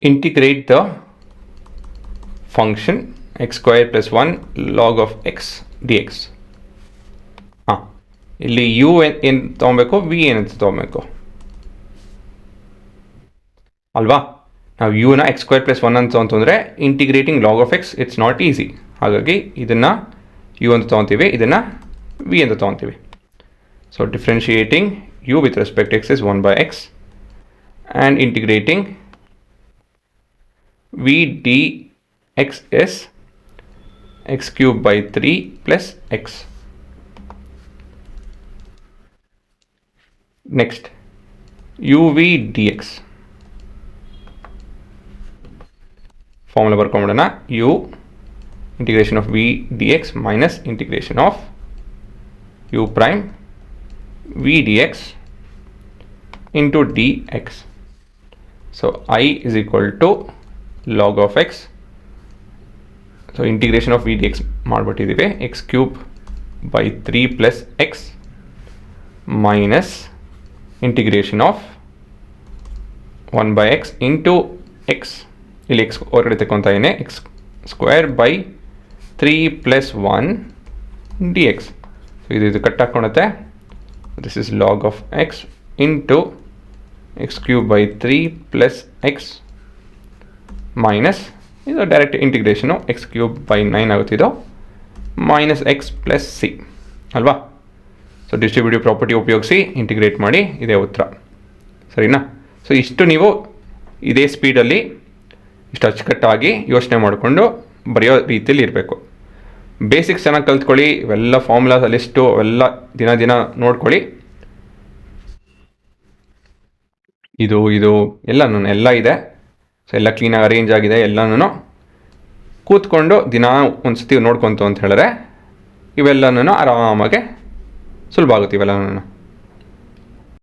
integrate the function x square plus 1 log of x dx. ಇಲ್ಲಿ u ಏನು ತೊಗೊಬೇಕು, v ಏನಂತ ತೊಗೊಬೇಕು ಅಲ್ವಾ. ನಾವು ಯುನ ಎಕ್ಸ್ ಸ್ಕ್ವೇರ್ ಪ್ಲಸ್ 1 ಅಂತಂದರೆ integrating log of x it's not easy. ಹಾಗಾಗಿ ಇದನ್ನು ಯು ಅಂತ ತೊಗೊತೀವಿ, ಇದನ್ನು ವಿ ಅಂತ ತೊಗೊತೀವಿ. So differentiating u with respect x is 1 by x and integrating v dx is x cube by 3 plus x. Next, uv dx. Formula ಬರ್ಕೊಂಬಿಡೋಣ. u integration of v dx minus integration of u prime v dx into dx. So I is equal to log of x. So integration of v dx ಮಾಡ್ಬಿಟ್ಟಿದ್ದೀವಿ. x cube by 3 plus x minus integration of 1 by x into x. ಇಲ್ಲಿ x ಹೊರಗಡೆ ತಗೊಂತಾ ಇದ್ದೀನಿ, x square by 3 plus 1 dx. So ಇದು cut ಹಾಕ್ಕೊಳುತ್ತೆ. This is log of x into x cube by 3 plus x minus ಇದು direct integration x cube by 9 ಆಗುತ್ತಿದ್ದು minus x plus c ಅಲ್ವಾ. So distributive property ಉಪಯೋಗಿಸಿ integrate ಮಾಡಿ, ಇದೇ ಉತ್ತರ, ಸರಿನಾ. So ಇಷ್ಟು ನೀವು ಇದೇ ಸ್ಪೀಡಲ್ಲಿ ಇಷ್ಟು ಅಚ್ಚುಕಟ್ಟಾಗಿ ಯೋಚನೆ ಮಾಡಿಕೊಂಡು ಬರೆಯೋ ರೀತಿಯಲ್ಲಿ ಇರಬೇಕು. ಬೇಸಿಕ್ಸ್ ಚೆನ್ನಾಗಿ ಕಲ್ತ್ಕೊಳ್ಳಿ, ಇವೆಲ್ಲ ಫಾರ್ಮುಲಾಸ್ ಲಿಸ್ಟು ಅವೆಲ್ಲ ದಿನ ನೋಡ್ಕೊಳ್ಳಿ. ಇದು ಎಲ್ಲ ಇದೆ. ಸೊ ಎಲ್ಲ ಕ್ಲೀನಾಗಿ ಅರೇಂಜ್ ಆಗಿದೆ. ಎಲ್ಲನೂ ಕೂತ್ಕೊಂಡು ದಿನ ಒಂದು ಸತಿ ನೋಡ್ಕೊತು ಅಂತ ಹೇಳಿದ್ರೆ ಇವೆಲ್ಲನೂ ಆರಾಮಾಗೆ ಸುಲಭ ಆಗುತ್ತೆ ಇವೆಲ್ಲನೂ.